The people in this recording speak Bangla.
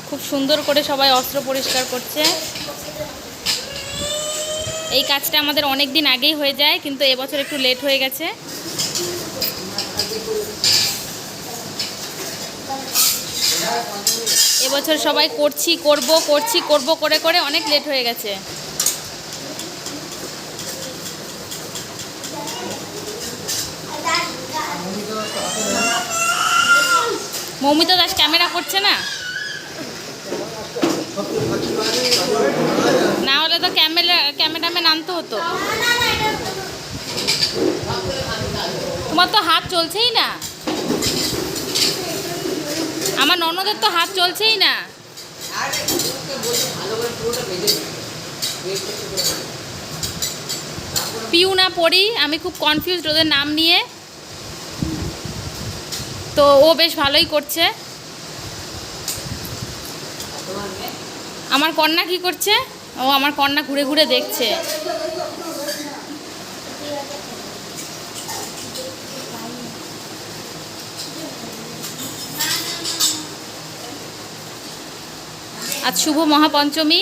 খুব সুন্দর করে সবাই অস্ত্র পরিষ্কার করছে। এই কাজটা আমাদের অনেক দিন আগেই হয়ে যায়, কিন্তু এবছর একটু লেট হয়ে গেছে। এবছর সবাই করছি করব করে করে অনেক লেট হয়ে গেছে। মৌমিতা দাস ক্যামেরা করছে না, না হলে তো ক্যামেরাম্যান আনতে হতো। তোমার তো হাত চলছেই না, আমার ননদের তো হাত চলছেই না। পিউ না পড়ি, আমি খুব কনফিউজড ওদের নাম নিয়ে। তো ও বেশ ভালোই করছে। আমার কন্যা কি করছে? ও আমার কন্যা ঘুরে ঘুরে দেখছে। আজ শুভ মহাপঞ্চমী।